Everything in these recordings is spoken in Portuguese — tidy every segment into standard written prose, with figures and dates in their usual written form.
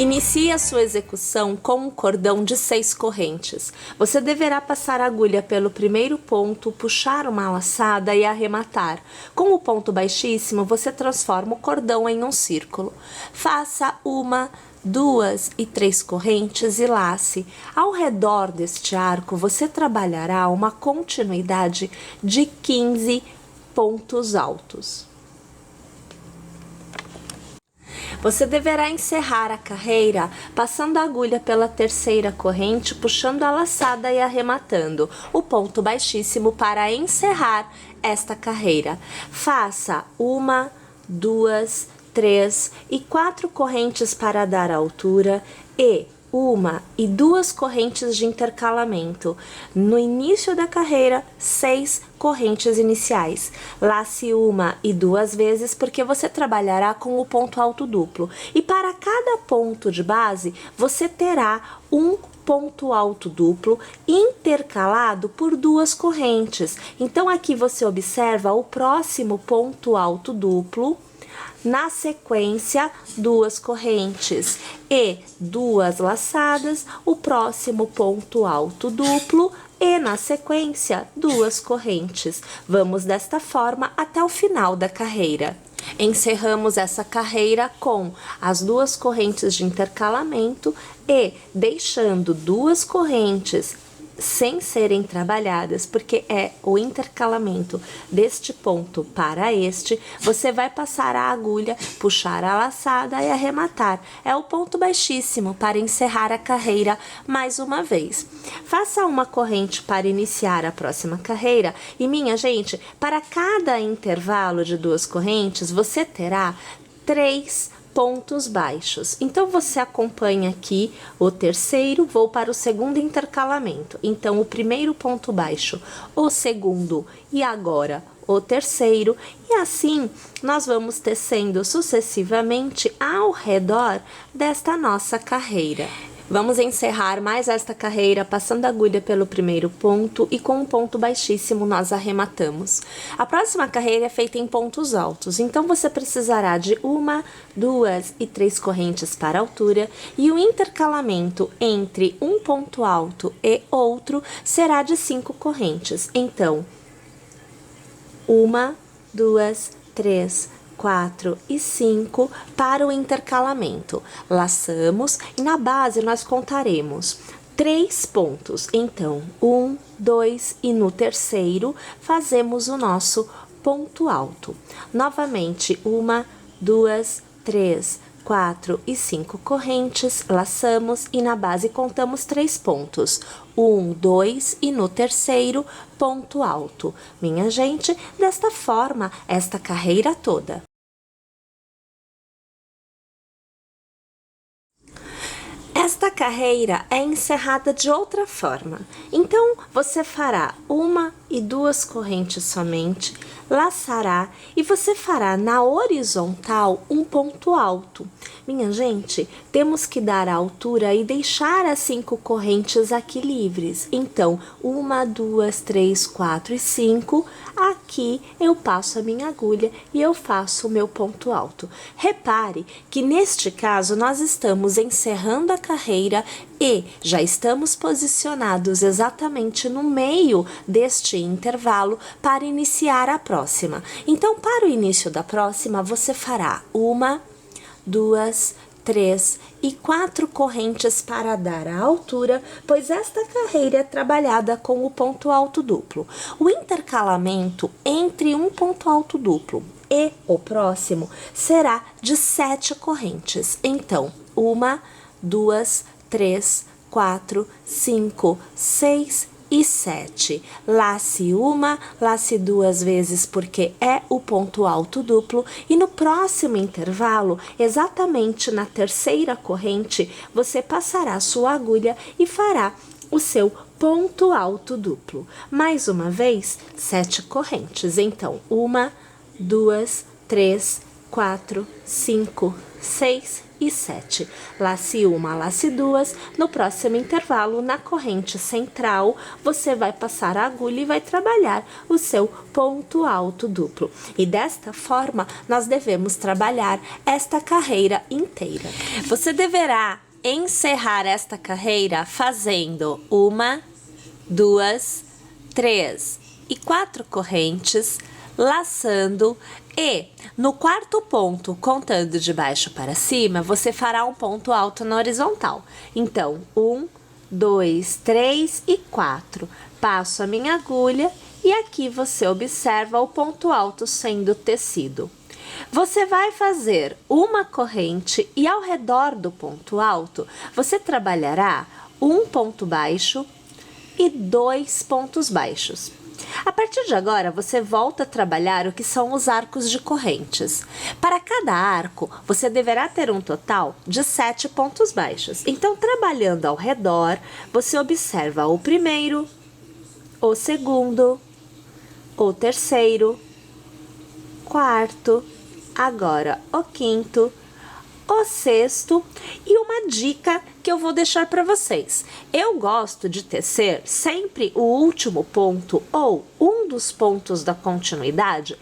Inicie a sua execução com um cordão de 6 correntes. Você deverá passar a agulha pelo primeiro ponto, puxar uma laçada e arrematar. Com o ponto baixíssimo, você transforma o cordão em um círculo. Faça uma, 2 e 3 correntes e lace. Ao redor deste arco, você trabalhará uma continuidade de 15 pontos altos. Você deverá encerrar a carreira passando a agulha pela terceira corrente, puxando a laçada e arrematando o ponto baixíssimo para encerrar esta carreira. Faça uma, 2, 3 e 4 correntes para dar altura e uma e 2 correntes de intercalamento. No início da carreira, 6 correntes iniciais. Lace uma e 2 vezes porque você trabalhará com o ponto alto duplo. E para cada ponto de base, você terá um ponto alto duplo intercalado por 2 correntes. Então, aqui você observa o próximo ponto alto duplo. Na sequência, 2 correntes e 2 laçadas, o próximo ponto alto duplo e, na sequência, 2 correntes. Vamos desta forma até o final da carreira. Encerramos essa carreira com as 2 correntes de intercalamento e deixando 2 correntes sem serem trabalhadas, porque é o intercalamento deste ponto para este, você vai passar a agulha, puxar a laçada e arrematar. É o ponto baixíssimo para encerrar a carreira mais uma vez. Faça uma corrente para iniciar a próxima carreira e, minha gente, para cada intervalo de 2 correntes, você terá 3 pontos baixos. Então, você acompanha aqui o terceiro, vou para o segundo intercalamento. Então, o primeiro ponto baixo, o segundo e agora o terceiro. E assim, nós vamos tecendo sucessivamente ao redor desta nossa carreira. Vamos encerrar mais esta carreira passando a agulha pelo primeiro ponto e com um ponto baixíssimo nós arrematamos. A próxima carreira é feita em pontos altos, então você precisará de 1, 2 e 3 correntes para altura e o intercalamento entre um ponto alto e outro será de 5 correntes. Então, 1, 2, 3, 4 e 5 para o intercalamento. Laçamos e na base nós contaremos 3 pontos. Então, 1, 2 e no terceiro fazemos o nosso ponto alto. Novamente, 1, 2, 3, 4 e 5 correntes, laçamos e na base contamos 3 pontos. 1, 2 e no terceiro, ponto alto. Minha gente, desta forma, esta carreira toda. Esta carreira é encerrada de outra forma. Então, você fará 1 e 2 correntes somente, laçará e você fará na horizontal um ponto alto. Minha gente, temos que dar a altura e deixar as 5 correntes aqui livres. Então, 1, 2, 3, 4 e 5, aqui eu passo a minha agulha e eu faço o meu ponto alto. Repare que neste caso nós estamos encerrando a carreira e já estamos posicionados exatamente no meio deste intervalo para iniciar a próxima. Então, para o início da próxima, você fará 1, 2, 3 e 4 correntes para dar a altura, pois esta carreira é trabalhada com o ponto alto duplo. O intercalamento entre um ponto alto duplo e o próximo será de 7 correntes. Então, 1, 2, 3, 4, 5, 6 e 7. Lace uma, lace 2 vezes porque é o ponto alto duplo e no próximo intervalo, exatamente na terceira corrente, você passará sua agulha e fará o seu ponto alto duplo. Mais uma vez, 7 correntes. Então, 1, 2, 3, 4, 5, 6 e 7. Lace uma, lace duas. No próximo intervalo, na corrente central, você vai passar a agulha e vai trabalhar o seu ponto alto duplo. E desta forma, nós devemos trabalhar esta carreira inteira. Você deverá encerrar esta carreira fazendo 1, 2, 3 e 4 correntes, laçando, e no quarto ponto, contando de baixo para cima, você fará um ponto alto na horizontal. Então, 1, 2, 3 e 4. Passo a minha agulha e aqui você observa o ponto alto sendo tecido. Você vai fazer uma corrente e ao redor do ponto alto, você trabalhará um ponto baixo e 2 pontos baixos. A partir de agora, você volta a trabalhar o que são os arcos de correntes. Para cada arco, você deverá ter um total de 7 pontos baixos. Então, trabalhando ao redor, você observa o primeiro, o segundo, o terceiro, quarto, agora o quinto, o sexto e uma dica que eu vou deixar para vocês. Eu gosto de tecer sempre o último ponto ou um dos pontos da continuidade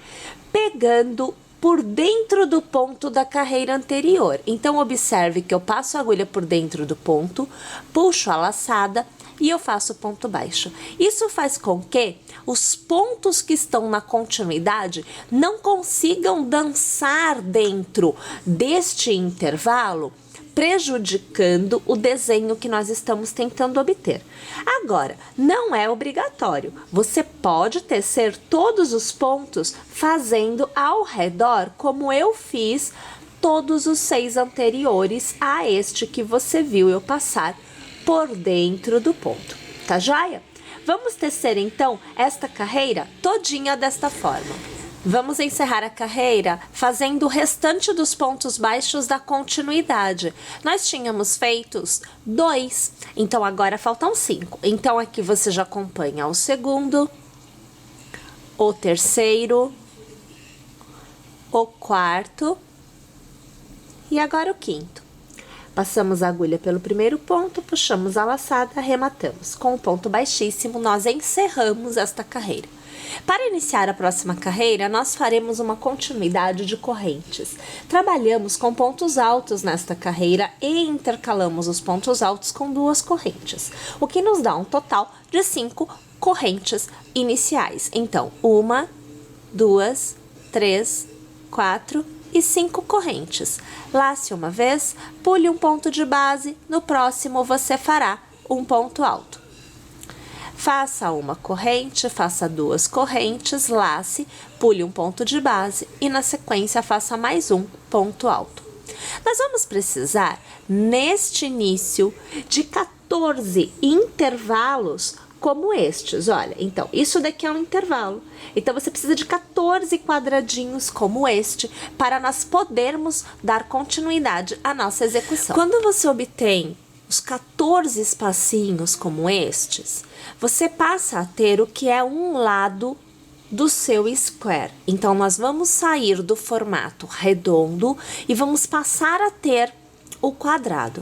pegando por dentro do ponto da carreira anterior. Então, observe que eu passo a agulha por dentro do ponto, puxo a laçada e eu faço ponto baixo. Isso faz com que os pontos que estão na continuidade não consigam dançar dentro deste intervalo, prejudicando o desenho que nós estamos tentando obter. Agora, não é obrigatório. Você pode tecer todos os pontos fazendo ao redor, como eu fiz todos os 6 anteriores a este que você viu eu passar por dentro do ponto, tá joia? Vamos tecer então esta carreira todinha desta forma. Vamos encerrar a carreira fazendo o restante dos pontos baixos da continuidade. Nós tínhamos feitos 2, então agora faltam 5. Então aqui você já acompanha o segundo, o terceiro, o quarto e agora o quinto. Passamos a agulha pelo primeiro ponto, puxamos a laçada, arrematamos. Com o ponto baixíssimo, nós encerramos esta carreira. Para iniciar a próxima carreira, nós faremos uma continuidade de correntes. Trabalhamos com pontos altos nesta carreira e intercalamos os pontos altos com 2 correntes, o que nos dá um total de 5 correntes iniciais. Então, 1, 2, 3, 4 e 5 correntes. Lace uma vez, pule um ponto de base, no próximo você fará um ponto alto. Faça uma corrente, faça 2 correntes, lace, pule um ponto de base e na sequência faça mais um ponto alto. Nós vamos precisar, neste início, de 14 intervalos como estes, olha, então, isso daqui é um intervalo, então você precisa de 14 quadradinhos como este, para nós podermos dar continuidade à nossa execução. Quando você obtém os 14 espacinhos como estes, você passa a ter o que é um lado do seu square. Então, nós vamos sair do formato redondo e vamos passar a ter o quadrado.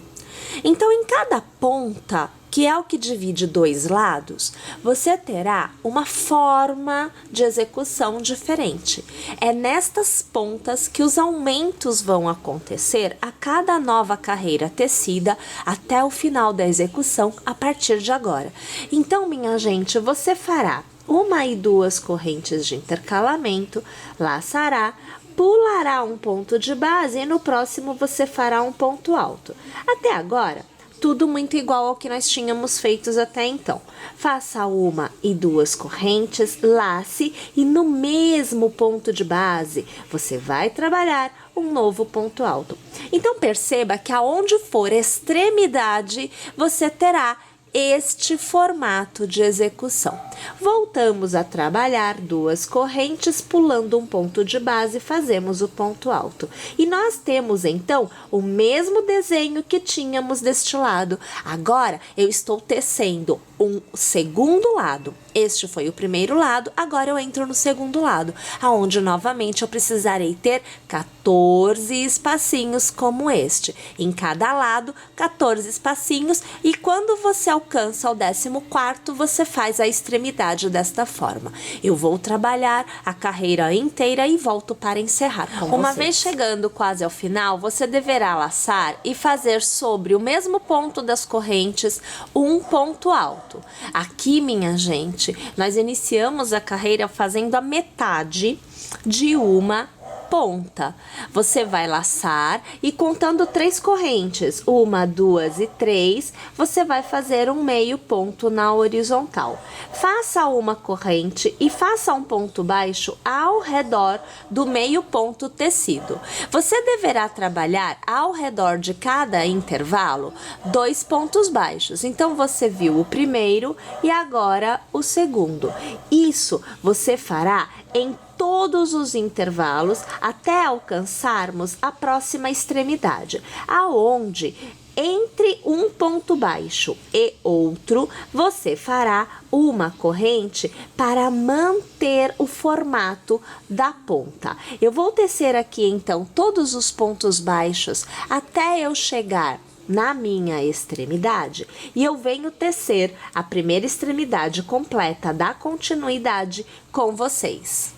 Então, em cada ponta, que é o que divide 2 lados, você terá uma forma de execução diferente. É nestas pontas que os aumentos vão acontecer a cada nova carreira tecida até o final da execução a partir de agora. Então, minha gente, você fará 1 e 2 correntes de intercalamento, laçará, pulará um ponto de base e no próximo você fará um ponto alto. Até agora, tudo muito igual ao que nós tínhamos feitos até então. Faça 1 e 2 correntes, lace e no mesmo ponto de base você vai trabalhar um novo ponto alto. Então perceba que aonde for extremidade você terá este formato de execução. Voltamos a trabalhar 2 correntes, pulando um ponto de base, fazemos o ponto alto. E nós temos, então, o mesmo desenho que tínhamos deste lado. Agora, eu estou tecendo um segundo lado. Este foi o primeiro lado, agora eu entro no segundo lado, aonde novamente eu precisarei ter 14 espacinhos como este. Em cada lado, 14 espacinhos, e quando você alcança o 14º, você faz a extremidade desta forma. Eu vou trabalhar a carreira inteira e volto para encerrar com Uma vez chegando quase ao final, você deverá laçar e fazer sobre o mesmo ponto das correntes um ponto alto. Aqui, minha gente, nós iniciamos a carreira fazendo a metade de uma ponta. Você vai laçar e contando 3 correntes, 1, 2 e 3, você vai fazer um meio ponto na horizontal. Faça uma corrente e faça um ponto baixo ao redor do meio ponto tecido. Você deverá trabalhar ao redor de cada intervalo 2 pontos baixos. Então, você viu o primeiro e agora o segundo. Isso você fará em todos os intervalos até alcançarmos a próxima extremidade, aonde entre um ponto baixo e outro, você fará uma corrente para manter o formato da ponta. Eu vou tecer aqui então todos os pontos baixos até eu chegar na minha extremidade, e eu venho tecer a primeira extremidade completa da continuidade com vocês.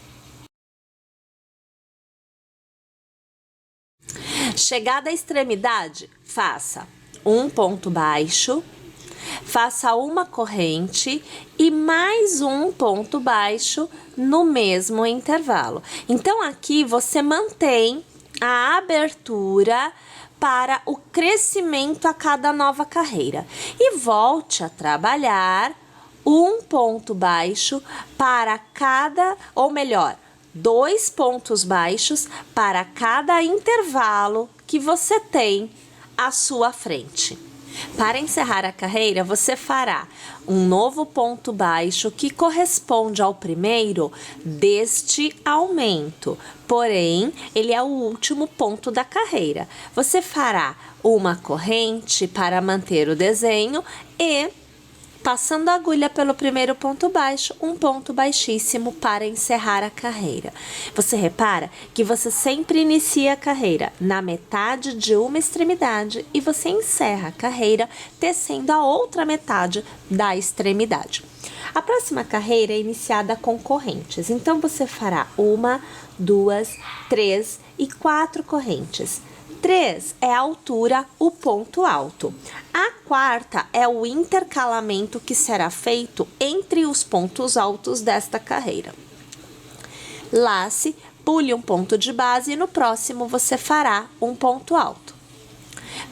Chegada à extremidade, faça um ponto baixo, faça uma corrente e mais um ponto baixo no mesmo intervalo. Então, aqui você mantém a abertura para o crescimento a cada nova carreira. E volte a trabalhar um ponto baixo para cada, ou melhor, 2 pontos baixos para cada intervalo que você tem à sua frente. Para encerrar a carreira, você fará um novo ponto baixo que corresponde ao primeiro deste aumento, porém, ele é o último ponto da carreira. Você fará uma corrente para manter o desenho e, passando a agulha pelo primeiro ponto baixo, um ponto baixíssimo para encerrar a carreira. Você repara que você sempre inicia a carreira na metade de uma extremidade e você encerra a carreira tecendo a outra metade da extremidade. A próxima carreira é iniciada com correntes, então você fará 1, 2, 3 e 4 correntes. 3 é a altura, o ponto alto. A quarta é o intercalamento que será feito entre os pontos altos desta carreira. Lace, pule um ponto de base e no próximo você fará um ponto alto.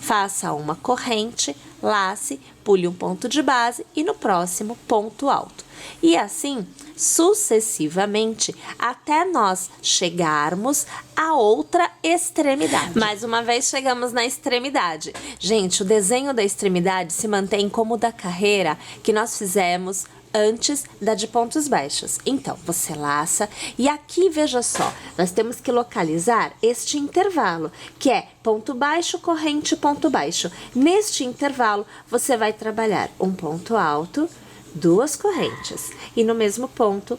Faça uma corrente, lace, pule um ponto de base e no próximo ponto alto. E assim, sucessivamente, até nós chegarmos à outra extremidade. Mais uma vez chegamos na extremidade. Gente, o desenho da extremidade se mantém como o da carreira que nós fizemos antes da de pontos baixos. Então, você laça e aqui, veja só, nós temos que localizar este intervalo, que é ponto baixo, corrente, ponto baixo. Neste intervalo, você vai trabalhar um ponto alto, 2 correntes e no mesmo ponto,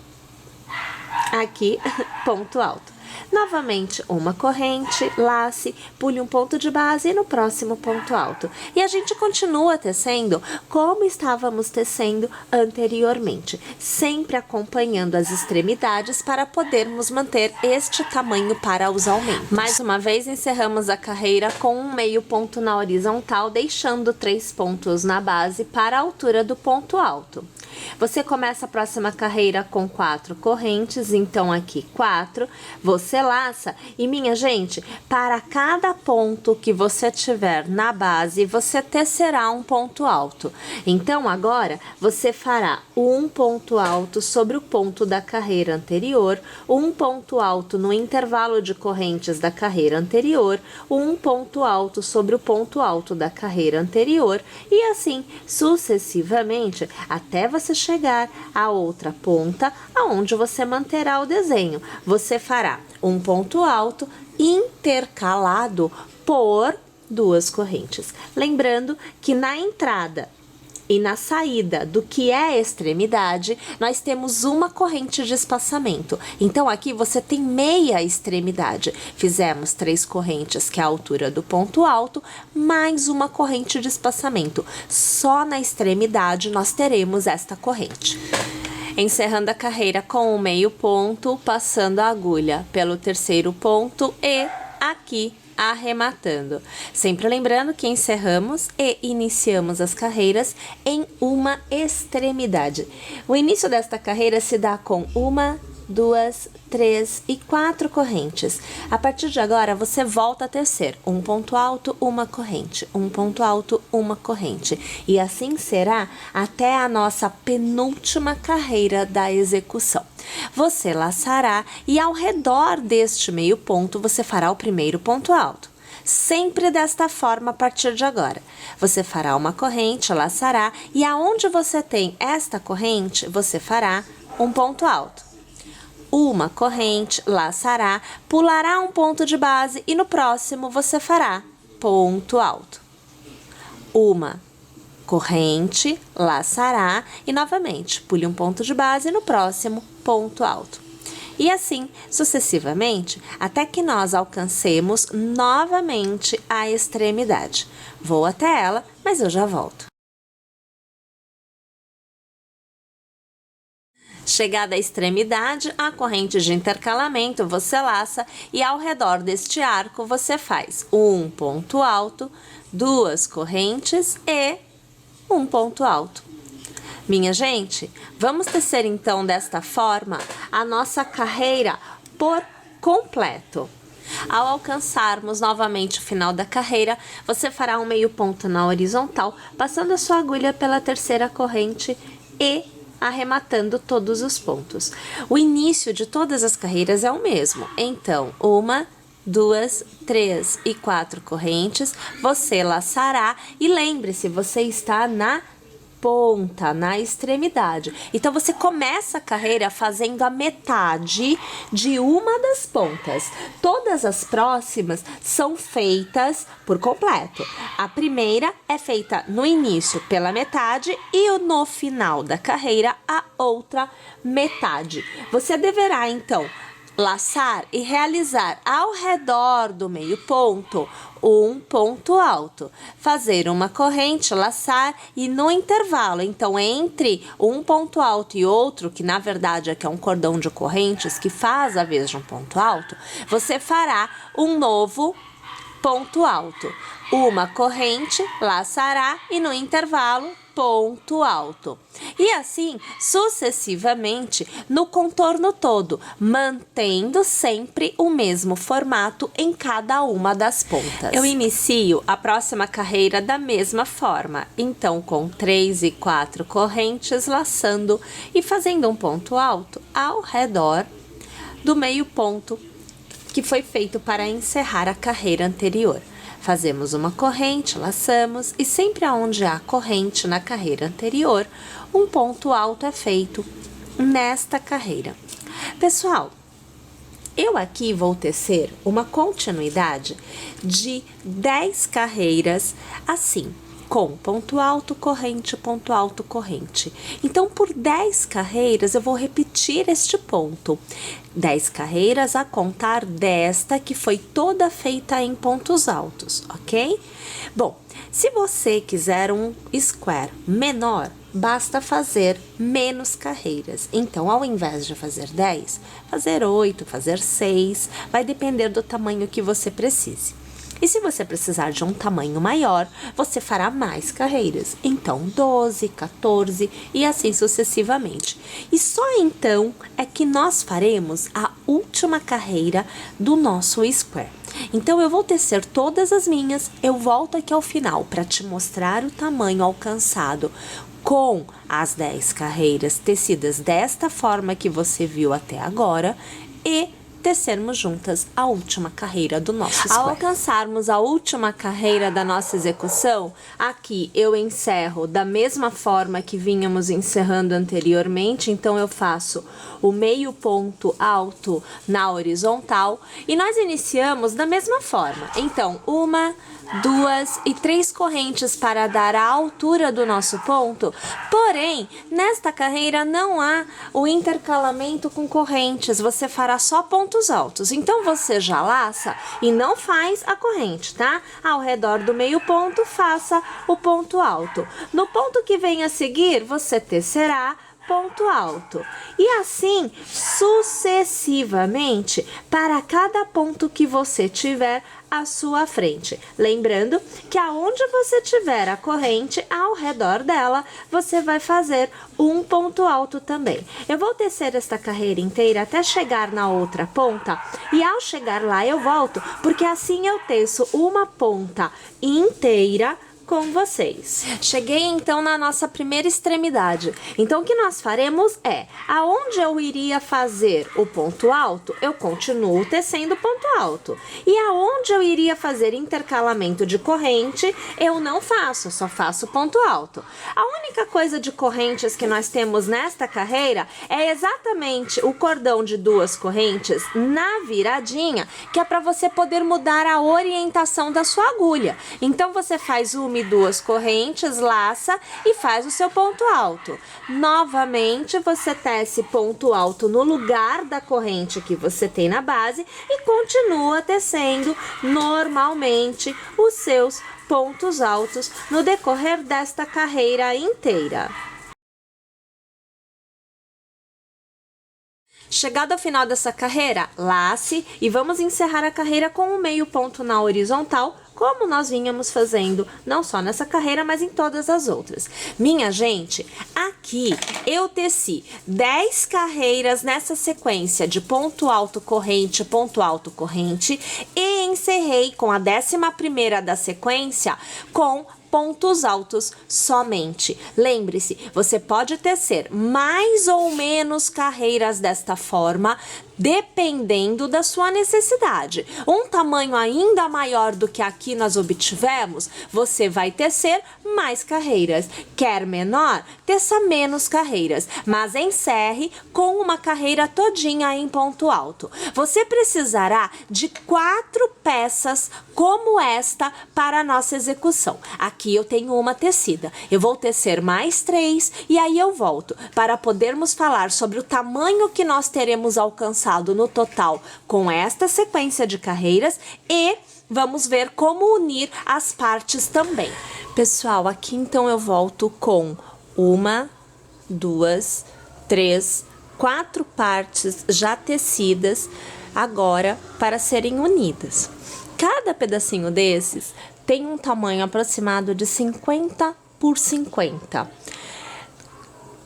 aqui, ponto alto. Novamente, uma corrente, lace, pule um ponto de base e no próximo ponto alto. E a gente continua tecendo como estávamos tecendo anteriormente, sempre acompanhando as extremidades para podermos manter este tamanho para os aumentos. Mais uma vez, encerramos a carreira com um meio ponto na horizontal, deixando 3 pontos na base para a altura do ponto alto. Você começa a próxima carreira com 4 correntes, então aqui 4, você laça e, minha gente, para cada ponto que você tiver na base, você tecerá um ponto alto. Então, agora, você fará um ponto alto sobre o ponto da carreira anterior, um ponto alto no intervalo de correntes da carreira anterior, um ponto alto sobre o ponto alto da carreira anterior e assim sucessivamente até você chegar à outra ponta, aonde você manterá o desenho. Você fará um ponto alto intercalado por 2 correntes. Lembrando que na entrada E na saída do que é extremidade, nós temos uma corrente de espaçamento. Então, aqui você tem meia extremidade. Fizemos 3 correntes, que é a altura do ponto alto, mais uma corrente de espaçamento. Só na extremidade nós teremos esta corrente. Encerrando a carreira com o meio ponto, passando a agulha pelo terceiro ponto e aqui arrematando. Sempre lembrando que encerramos e iniciamos as carreiras em uma extremidade. O início desta carreira se dá com 1, 2, 3 e 4 correntes. A partir de agora, você volta a tecer um ponto alto, uma corrente, um ponto alto, uma corrente. E assim será até a nossa penúltima carreira da execução. Você laçará e ao redor deste meio ponto, você fará o primeiro ponto alto. Sempre desta forma a partir de agora. Você fará uma corrente, laçará e aonde você tem esta corrente, você fará um ponto alto. Uma corrente, laçará, pulará um ponto de base e no próximo você fará ponto alto. Uma corrente, laçará e novamente pule um ponto de base e no próximo ponto alto. E assim sucessivamente até que nós alcancemos novamente a extremidade. Vou até ela, mas eu já volto. Chegada à extremidade, a corrente de intercalamento você laça e ao redor deste arco você faz um ponto alto, 2 correntes e um ponto alto. Minha gente, vamos tecer então desta forma a nossa carreira por completo. Ao alcançarmos novamente o final da carreira, você fará um meio ponto na horizontal, passando a sua agulha pela terceira corrente e arrematando todos os pontos. O início de todas as carreiras é o mesmo. Então, 1, 2, 3 e 4 correntes, você laçará e lembre-se, você está na ponta, na extremidade. Então, você começa a carreira fazendo a metade de uma das pontas. Todas as próximas são feitas por completo. A primeira é feita no início pela metade e no final da carreira a outra metade. Você deverá, então, laçar e realizar ao redor do meio ponto um ponto alto, fazer uma corrente, laçar e no intervalo, então entre um ponto alto e outro, que na verdade aqui é um cordão de correntes que faz a vez de um ponto alto, você fará um novo ponto alto, uma corrente, laçará e no intervalo ponto alto. E assim, sucessivamente, no contorno todo, mantendo sempre o mesmo formato em cada uma das pontas. Eu inicio a próxima carreira da mesma forma, então com 3 e 4 correntes, laçando e fazendo um ponto alto ao redor do meio ponto que foi feito para encerrar a carreira anterior. Fazemos uma corrente, laçamos e sempre aonde há corrente na carreira anterior, um ponto alto é feito nesta carreira. Pessoal, eu aqui vou tecer uma continuidade de 10 carreiras assim, com ponto alto, corrente, ponto alto, corrente. Então, por 10 carreiras, eu vou repetir este ponto. 10 carreiras a contar desta que foi toda feita em pontos altos, ok? Bom, se você quiser um square menor, basta fazer menos carreiras. Então, ao invés de fazer 10, fazer 8, fazer 6, vai depender do tamanho que você precise. E se você precisar de um tamanho maior, você fará mais carreiras. Então, 12, 14 e assim sucessivamente. E só então é que nós faremos a última carreira do nosso square. Então, eu vou tecer todas as minhas, eu volto aqui ao final para te mostrar o tamanho alcançado com as 10 carreiras tecidas desta forma que você viu até agora e tecermos juntas a última carreira do nosso square. Ao alcançarmos a última carreira da nossa execução, aqui eu encerro da mesma forma que vínhamos encerrando anteriormente, então eu faço o meio ponto alto na horizontal e nós iniciamos da mesma forma. Então, 1, 2 e 3 correntes para dar a altura do nosso ponto, porém, nesta carreira não há o intercalamento com correntes, você fará só pontos altos. Então, você já laça e não faz a corrente, tá? Ao redor do meio ponto, faça o ponto alto. No ponto que vem a seguir, você tecerá ponto alto. E assim, sucessivamente, para cada ponto que você tiver à sua frente. Lembrando que aonde você tiver a corrente, ao redor dela, você vai fazer um ponto alto também. Eu vou tecer esta carreira inteira até chegar na outra ponta, e ao chegar lá eu volto, porque assim eu teço uma ponta inteira com vocês. Cheguei então na nossa primeira extremidade. Então o que nós faremos é, aonde eu iria fazer o ponto alto, eu continuo tecendo ponto alto. E aonde eu iria fazer intercalamento de corrente, eu não faço, só faço ponto alto. A única coisa de correntes que nós temos nesta carreira é exatamente o cordão de 2 correntes na viradinha, que é para você poder mudar a orientação da sua agulha. Então você faz uma e 2 correntes, laça e faz o seu ponto alto. Novamente, você tece ponto alto no lugar da corrente que você tem na base e continua tecendo normalmente os seus pontos altos no decorrer desta carreira inteira. Chegado ao final dessa carreira, lace e vamos encerrar a carreira com um meio ponto na horizontal, como nós vínhamos fazendo, não só nessa carreira, mas em todas as outras. Minha gente, aqui eu teci 10 carreiras nessa sequência de ponto alto, corrente e encerrei com a 11ª da sequência com pontos altos somente. Lembre-se, você pode tecer mais ou menos carreiras desta forma, dependendo da sua necessidade. Um tamanho ainda maior do que aqui nós obtivemos, você vai tecer mais carreiras. Quer menor? Teça menos carreiras, mas encerre com uma carreira todinha em ponto alto. Você precisará de 4 peças como esta para a nossa execução. Aqui eu tenho uma tecida. Eu vou tecer mais 3 e aí eu volto para podermos falar sobre o tamanho que nós teremos alcançado no total com esta sequência de carreiras e vamos ver como unir as partes também. Pessoal, aqui então eu volto com 1, 2, 3, 4 partes já tecidas agora para serem unidas. Cada pedacinho desses tem um tamanho aproximado de 50 por 50.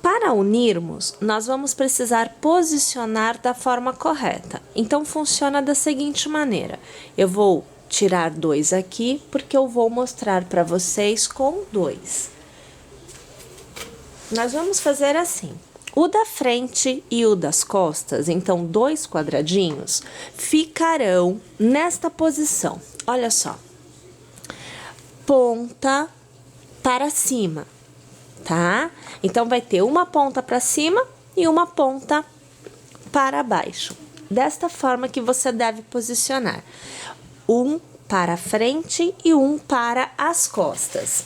Para unirmos, nós vamos precisar posicionar da forma correta. Então, funciona da seguinte maneira. Eu vou tirar 2 aqui, porque eu vou mostrar para vocês com 2. Nós vamos fazer assim. O da frente e o das costas, então 2 quadradinhos, ficarão nesta posição. Olha só. Ponta para cima. Tá? Então, vai ter uma ponta para cima e uma ponta para baixo. Desta forma que você deve posicionar. Um para frente e um para as costas.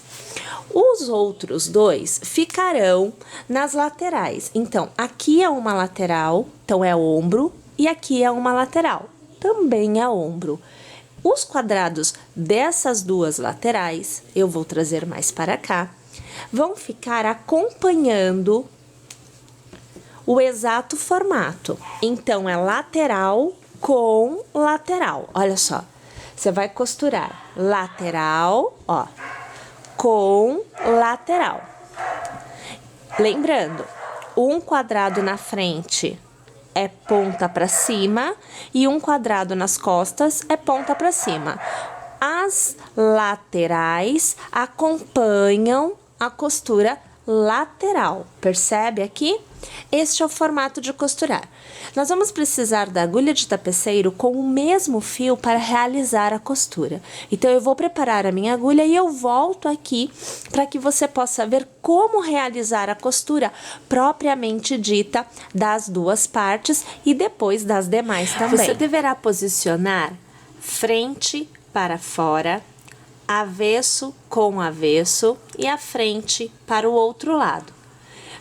Os outros 2 ficarão nas laterais. Então, aqui é uma lateral, então é ombro, e aqui é uma lateral, também é ombro. Os quadrados dessas 2 laterais, eu vou trazer mais para cá, vão ficar acompanhando o exato formato. Então, é lateral com lateral. Olha só, você vai costurar lateral, ó, com lateral. Lembrando, um quadrado na frente é ponta para cima e um quadrado nas costas é ponta para cima. As laterais acompanham a costura lateral. Percebe aqui? Este é o formato de costurar. Nós vamos precisar da agulha de tapeceiro com o mesmo fio para realizar a costura. Então, eu vou preparar a minha agulha e eu volto aqui para que você possa ver como realizar a costura propriamente dita das duas partes e depois das demais também. Você deverá posicionar frente para fora, avesso com avesso e a frente para o outro lado.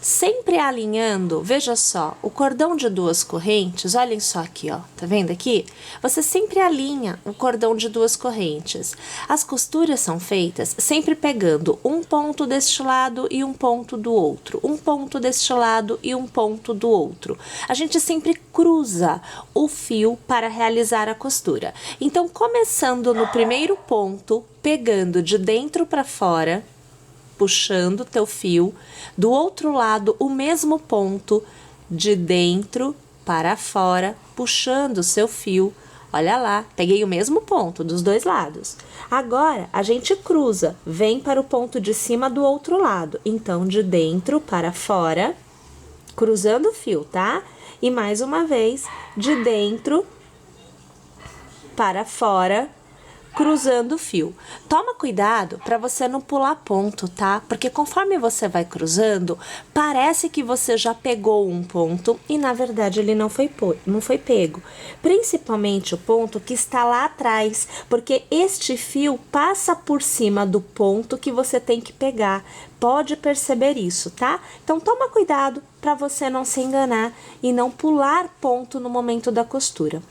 Sempre alinhando, veja só, o cordão de duas correntes, olhem só aqui, ó, tá vendo aqui? Você sempre alinha o cordão de duas correntes. As costuras são feitas sempre pegando um ponto deste lado e um ponto do outro, um ponto deste lado e um ponto do outro. A gente sempre cruza o fio para realizar a costura. Então, começando no primeiro ponto, pegando de dentro para fora, puxando o teu fio, do outro lado o mesmo ponto, de dentro para fora, puxando o seu fio. Olha lá, peguei o mesmo ponto dos dois lados. Agora, a gente cruza, vem para o ponto de cima do outro lado. Então, de dentro para fora, cruzando o fio, tá? E mais uma vez, de dentro para fora, cruzando o fio. Toma cuidado para você não pular ponto, tá? Porque conforme você vai cruzando, parece que você já pegou um ponto e na verdade ele não foi pego. Principalmente o ponto que está lá atrás, porque este fio passa por cima do ponto que você tem que pegar. Pode perceber isso, tá? Então toma cuidado para você não se enganar e não pular ponto no momento da costura.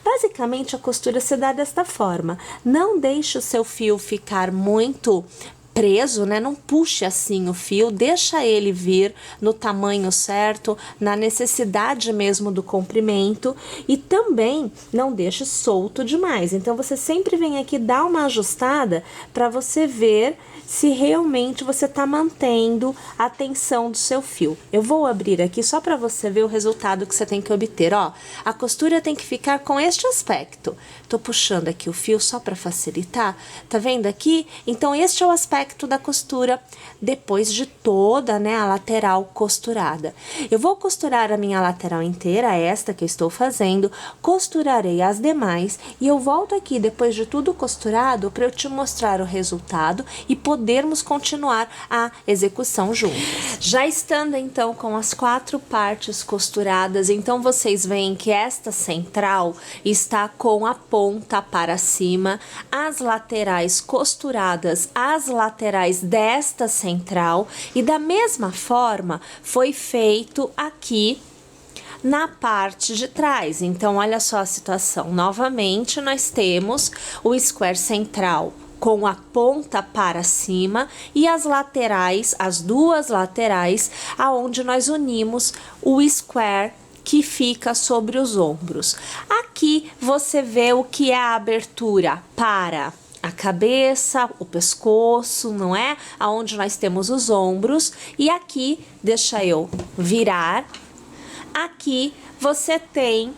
Basicamente, a costura se dá desta forma. Não deixe o seu fio ficar muito preso, né? Não puxe assim o fio, deixa ele vir no tamanho certo, na necessidade mesmo do comprimento e também não deixe solto demais. Então, você sempre vem aqui dar uma ajustada para você ver se realmente você está mantendo a tensão do seu fio. Eu vou abrir aqui só para você ver o resultado que você tem que obter, ó. A costura tem que ficar com este aspecto. Tô puxando aqui o fio só para facilitar, tá vendo aqui? Então, este é o aspecto da costura depois de toda, né, a lateral costurada. Eu vou costurar a minha lateral inteira, esta que eu estou fazendo, costurarei as demais e eu volto aqui depois de tudo costurado para eu te mostrar o resultado e podermos continuar a execução juntos. Já estando então com as 4 partes costuradas, então vocês veem que esta central está com a ponta para cima, as laterais costuradas, as laterais desta central e da mesma forma foi feito aqui na parte de trás. Então, olha só a situação. Novamente, nós temos o square central com a ponta para cima e as laterais, as duas laterais, aonde nós unimos o square que fica sobre os ombros. Aqui você vê o que é a abertura para a cabeça, o pescoço, não é? Aonde nós temos os ombros. E aqui, deixa eu virar, aqui você tem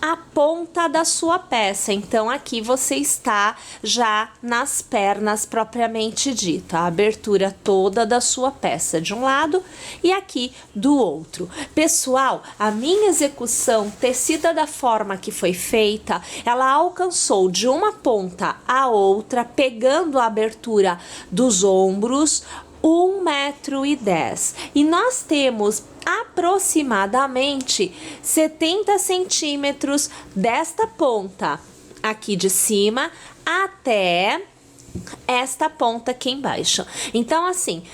a ponta da sua peça. Então, aqui você está já nas pernas propriamente dita, a abertura toda da sua peça de um lado e aqui do outro. Pessoal, a minha execução tecida da forma que foi feita, ela alcançou de uma ponta a outra, pegando a abertura dos ombros, 1,10 m. E nós temos aproximadamente 70 centímetros desta ponta aqui de cima até esta ponta aqui embaixo. Então, assim,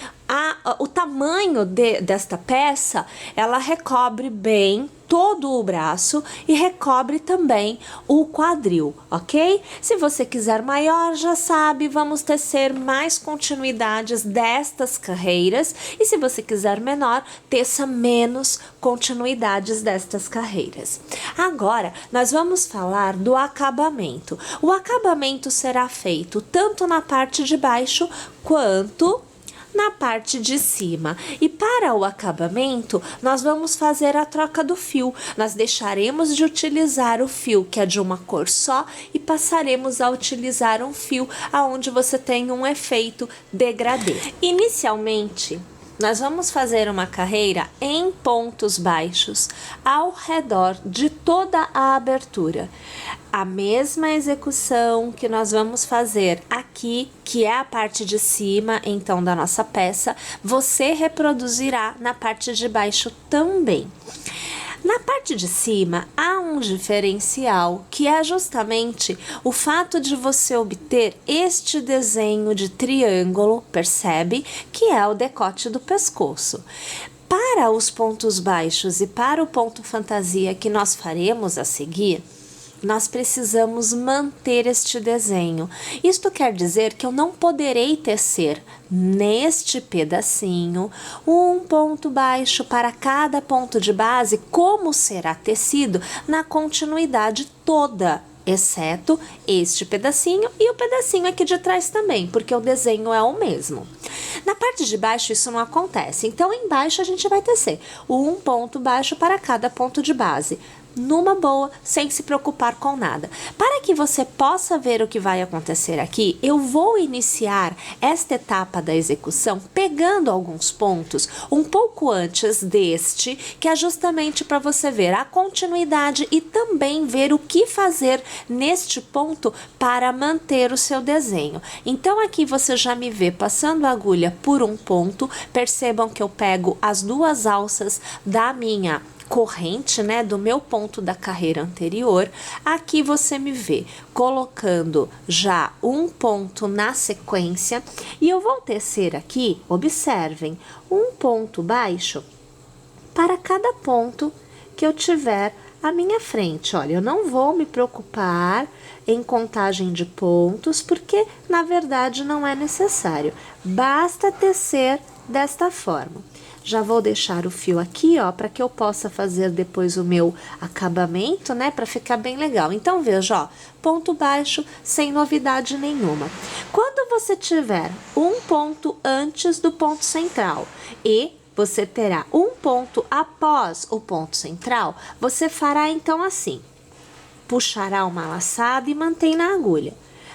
o tamanho desta peça, ela recobre bem todo o braço e recobre também o quadril, ok? Se você quiser maior, já sabe, vamos tecer mais continuidades destas carreiras e se você quiser menor, teça menos continuidades destas carreiras. Agora, nós vamos falar do acabamento. O acabamento será feito tanto na parte de baixo quanto na parte de cima. E para o acabamento, nós vamos fazer a troca do fio. Nós deixaremos de utilizar o fio que é de uma cor só e passaremos a utilizar um fio aonde você tem um efeito degradê. Inicialmente, nós vamos fazer uma carreira em pontos baixos ao redor de toda a abertura. A mesma execução que nós vamos fazer aqui, que é a parte de cima, então, da nossa peça, você reproduzirá na parte de baixo também. Na parte de cima, há um diferencial, que é justamente o fato de você obter este desenho de triângulo, percebe? Que é o decote do pescoço. Para os pontos baixos e para o ponto fantasia que nós faremos a seguir, nós precisamos manter este desenho. Isto quer dizer que eu não poderei tecer neste pedacinho um ponto baixo para cada ponto de base, como será tecido na continuidade toda, exceto este pedacinho e o pedacinho aqui de trás também, porque o desenho é o mesmo. Na parte de baixo isso não acontece, então embaixo a gente vai tecer um ponto baixo para cada ponto de base, numa boa, sem se preocupar com nada. Para que você possa ver o que vai acontecer aqui, eu vou iniciar esta etapa da execução pegando alguns pontos um pouco antes deste, que é justamente para você ver a continuidade e também ver o que fazer neste ponto para manter o seu desenho. Então aqui você já me vê passando a agulha por um ponto, percebam que eu pego as duas alças da minha corrente, né, do meu ponto da carreira anterior. Aqui você me vê colocando já um ponto na sequência e eu vou tecer aqui, observem, um ponto baixo para cada ponto que eu tiver à minha frente. Olha, eu não vou me preocupar em contagem de pontos, porque na verdade não é necessário, basta tecer desta forma. Já vou deixar o fio aqui, ó, para que eu possa fazer depois o meu acabamento, né, para ficar bem legal. Então, veja, ó, ponto baixo, sem novidade nenhuma. Quando você tiver um ponto antes do ponto central e você terá um ponto após o ponto central, você fará então assim: puxará uma laçada e mantém na agulha.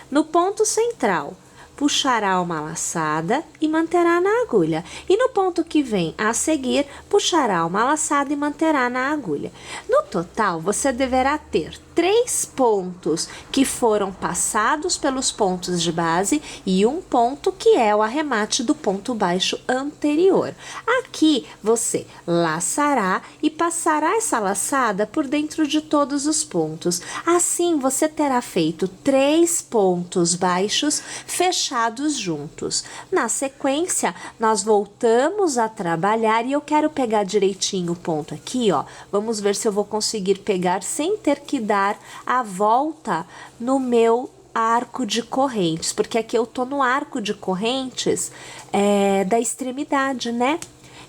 No ponto central, puxará uma laçada e manterá na agulha. E no ponto que vem a seguir, puxará uma laçada e manterá na agulha. No total, você deverá ter 3 pontos que foram passados pelos pontos de base e um ponto que é o arremate do ponto baixo anterior. Aqui você laçará e passará essa laçada por dentro de todos os pontos. Assim, você terá feito 3 pontos baixos fechados juntos. Na sequência, nós voltamos a trabalhar e eu quero pegar direitinho o ponto aqui, ó. Vamos ver se eu vou conseguir pegar sem ter que dar a volta no meu arco de correntes, porque aqui eu tô no arco de correntes da extremidade, né?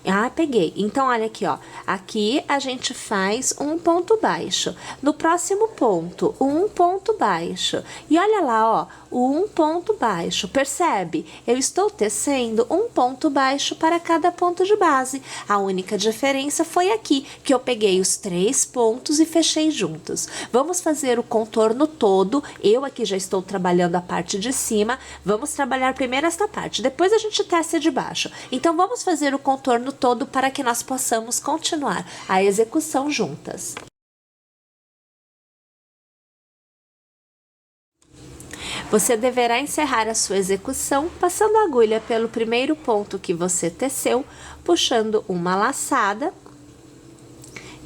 Ah, peguei. Então, olha aqui, ó. Aqui a gente faz um ponto baixo. No próximo ponto, um ponto baixo. E olha lá, ó, um ponto baixo. Percebe? Eu estou tecendo um ponto baixo para cada ponto de base. A única diferença foi aqui, que eu peguei os 3 pontos e fechei juntos. Vamos fazer o contorno todo. Eu aqui já estou trabalhando a parte de cima. Vamos trabalhar primeiro esta parte. Depois a gente tece de baixo. Então, vamos fazer o contorno todo para que nós possamos continuar a execução juntas. Você deverá encerrar a sua execução passando a agulha pelo primeiro ponto que você teceu, puxando uma laçada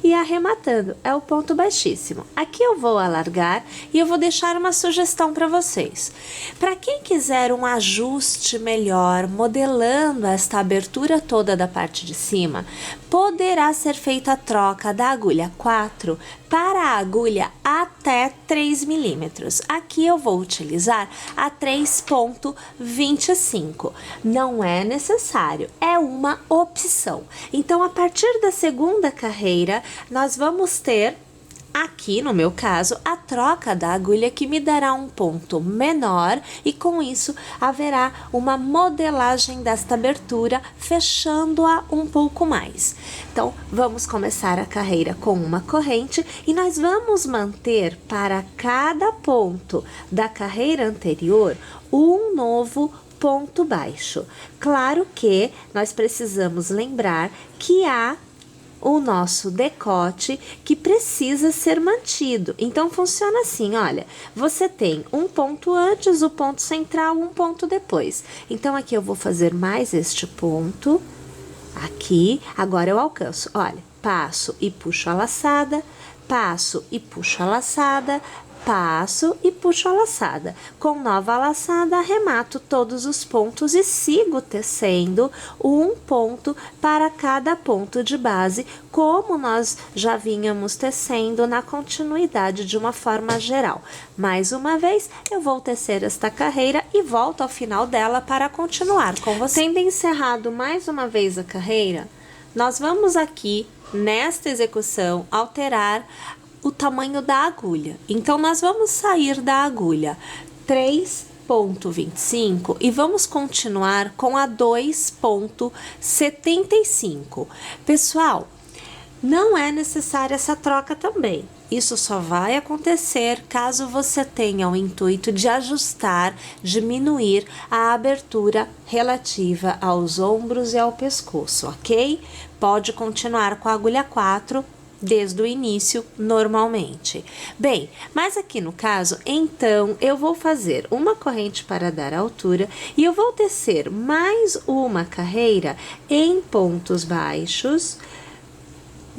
e arrematando, é o ponto baixíssimo. Aqui eu vou alargar e eu vou deixar uma sugestão para vocês. Para quem quiser um ajuste melhor, modelando esta abertura toda da parte de cima, poderá ser feita a troca da agulha 4 para a agulha até 3 milímetros. Aqui eu vou utilizar a 3,25. Não é necessário, é uma opção. Então, a partir da segunda carreira, nós vamos ter aqui, no meu caso, a troca da agulha que me dará um ponto menor e com isso haverá uma modelagem desta abertura, fechando-a um pouco mais. Então, vamos começar a carreira com uma corrente e nós vamos manter para cada ponto da carreira anterior um novo ponto baixo. Claro que nós precisamos lembrar que há o nosso decote que precisa ser mantido. Então, funciona assim, olha, você tem um ponto antes, o ponto central, um ponto depois. Então, aqui eu vou fazer mais este ponto, aqui, agora eu alcanço, olha, passo e puxo a laçada, passo e puxo a laçada, passo e puxo a laçada. Com nova laçada, arremato todos os pontos e sigo tecendo um ponto para cada ponto de base, como nós já vínhamos tecendo na continuidade de uma forma geral. Mais uma vez, eu vou tecer esta carreira e volto ao final dela para continuar com você. Tendo encerrado mais uma vez a carreira, nós vamos aqui, nesta execução, alterar o tamanho da agulha. Então, nós vamos sair da agulha 3,25 e vamos continuar com a 2,75. Pessoal, não é necessária essa troca também. Isso só vai acontecer caso você tenha o intuito de ajustar, diminuir a abertura relativa aos ombros e ao pescoço, ok? Pode continuar com a agulha 4 desde o início, normalmente. Bem, mas aqui no caso, então, eu vou fazer uma corrente para dar altura e eu vou tecer mais uma carreira em pontos baixos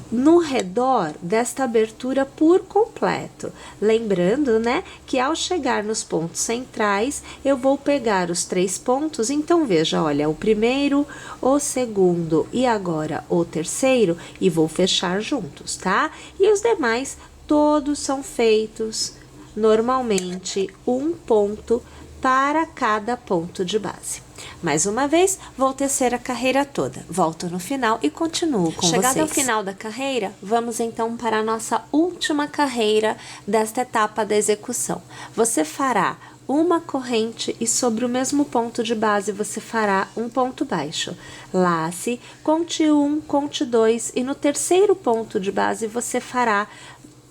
no redor desta abertura por completo. Lembrando, né, que ao chegar nos pontos centrais, eu vou pegar os 3 pontos, então veja, olha, o primeiro, o segundo e agora o terceiro, e vou fechar juntos, tá? E os demais, todos são feitos normalmente um ponto para cada ponto de base. Mais uma vez, vou tecer a carreira toda. Volto no final e continuo com vocês. Chegado ao final da carreira, vamos então para a nossa última carreira desta etapa da execução. Você fará uma corrente e sobre o mesmo ponto de base você fará um ponto baixo. Lace, conte 1, conte 2 e no terceiro ponto de base você fará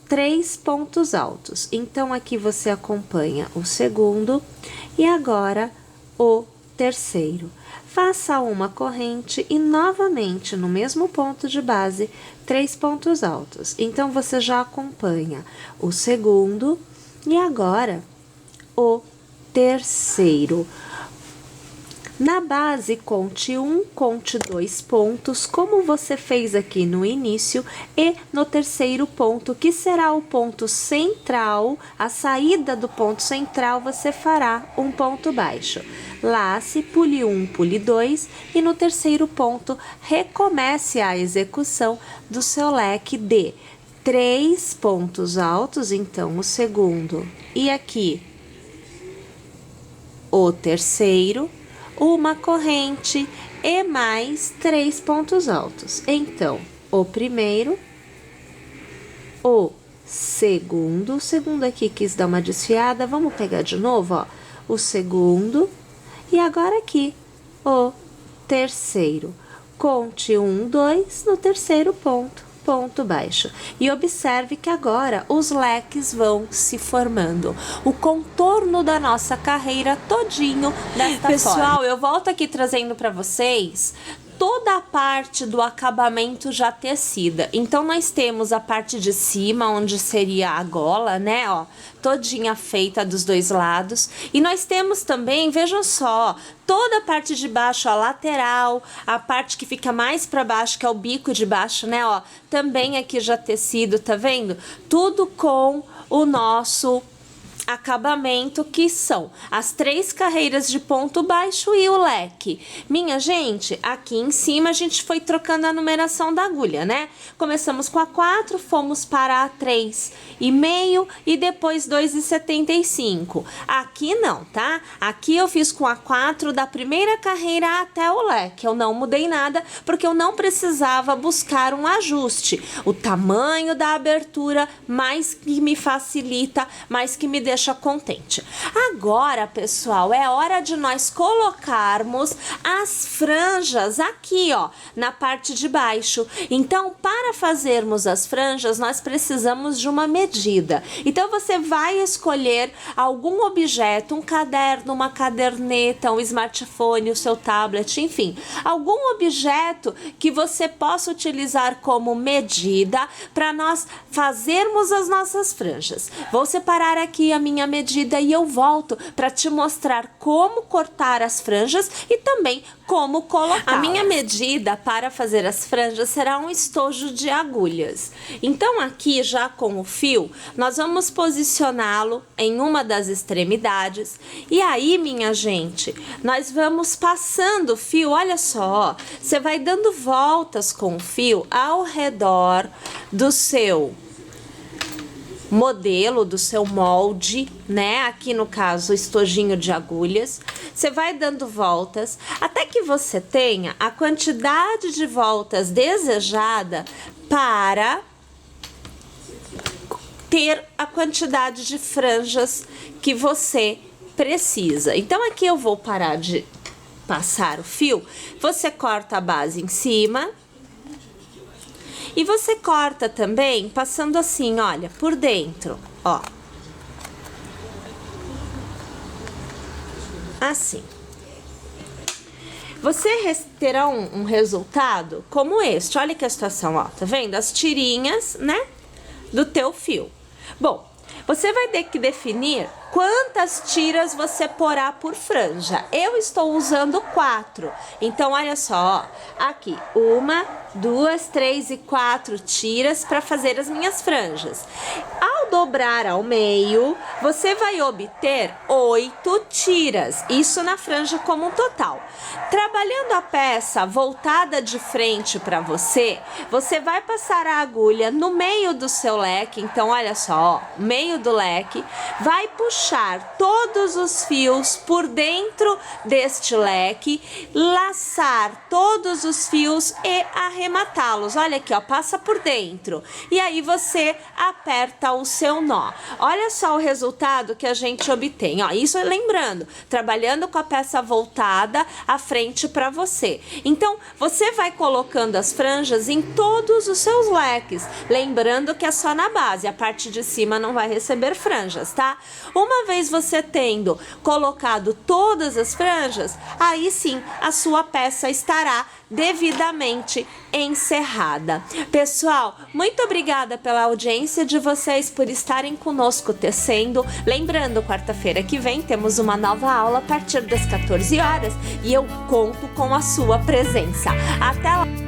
3 pontos altos. Então, aqui você acompanha o segundo e agora o terceiro. Faça uma corrente e novamente no mesmo ponto de base, 3 pontos altos. Então, você já acompanha o segundo e agora o terceiro. Na base, conte 1, conte 2 pontos, como você fez aqui no início, e no terceiro ponto, que será o ponto central, a saída do ponto central, você fará um ponto baixo. Lace, pule 1, pule 2, e no terceiro ponto, recomece a execução do seu leque de 3 pontos altos, então o segundo, e aqui o terceiro, uma corrente e mais 3 pontos altos. Então, o primeiro, o segundo aqui quis dar uma desfiada, vamos pegar de novo, ó, o segundo, e agora aqui, o terceiro. Conte 1, 2, no terceiro ponto baixo. E observe que agora os leques vão se formando. O contorno da nossa carreira todinho desta forma. Pessoal, eu volto aqui trazendo para vocês toda a parte do acabamento já tecida. Então, nós temos a parte de cima, onde seria a gola, né, ó, todinha feita dos dois lados. E nós temos também, vejam só, toda a parte de baixo, a lateral, a parte que fica mais para baixo, que é o bico de baixo, né, ó, também aqui já tecido, tá vendo? Tudo com o nosso acabamento, que são as 3 carreiras de ponto baixo e o leque. Minha gente, aqui em cima a gente foi trocando a numeração da agulha, né? Começamos com a 4, fomos para a 3,5 e depois 2,75. Aqui não, tá? Aqui eu fiz com a 4 da primeira carreira até o leque. Eu não mudei nada porque eu não precisava buscar um ajuste. O tamanho da abertura mais que me facilita, mais que me deixa contente. Agora, pessoal, é hora de nós colocarmos as franjas aqui, ó, na parte de baixo. Então, para fazermos as franjas, nós precisamos de uma medida. Então, você vai escolher algum objeto, um caderno, uma caderneta, um smartphone, o seu tablet, enfim, algum objeto que você possa utilizar como medida para nós fazermos as nossas franjas. Vou separar aqui a minha medida e eu volto para te mostrar como cortar as franjas e também como colocar. A minha medida para fazer as franjas será um estojo de agulhas. Então aqui já com o fio, nós vamos posicioná-lo em uma das extremidades e aí, minha gente, nós vamos passando o fio, olha só, você vai dando voltas com o fio ao redor do seu modelo, do seu molde, né? Aqui no caso, o estojinho de agulhas. Você vai dando voltas até que você tenha a quantidade de voltas desejada para ter a quantidade de franjas que você precisa. Então, aqui eu vou parar de passar o fio. Você corta a base em cima. E você corta também passando assim, olha, por dentro, ó. Assim. Você terá um resultado como este. Olha que a situação, ó. Tá vendo? As tirinhas, né? Do teu fio. Bom, você vai ter que definir quantas tiras você porá por franja. Eu estou usando 4. Então, olha só, ó, aqui, 1, 2, 3 e 4 tiras para fazer as minhas franjas. Ao dobrar ao meio, você vai obter 8 tiras. Isso na franja como um total. Trabalhando a peça voltada de frente para você, você vai passar a agulha no meio do seu leque. Então, olha só, ó, meio do leque, vai puxar todos os fios por dentro deste leque, laçar todos os fios e arrematá-los. Olha aqui, ó, passa por dentro. E aí você aperta o seu nó. Olha só o resultado que a gente obtém, ó. Isso lembrando, trabalhando com a peça voltada à frente para você. Então, você vai colocando as franjas em todos os seus leques. Lembrando que é só na base, a parte de cima não vai receber franjas, tá? Uma vez você tendo colocado todas as franjas, aí sim a sua peça estará devidamente encerrada. Pessoal, muito obrigada pela audiência de vocês, por estarem conosco tecendo. Lembrando, quarta-feira que vem temos uma nova aula a partir das 14 horas e eu conto com a sua presença. Até lá!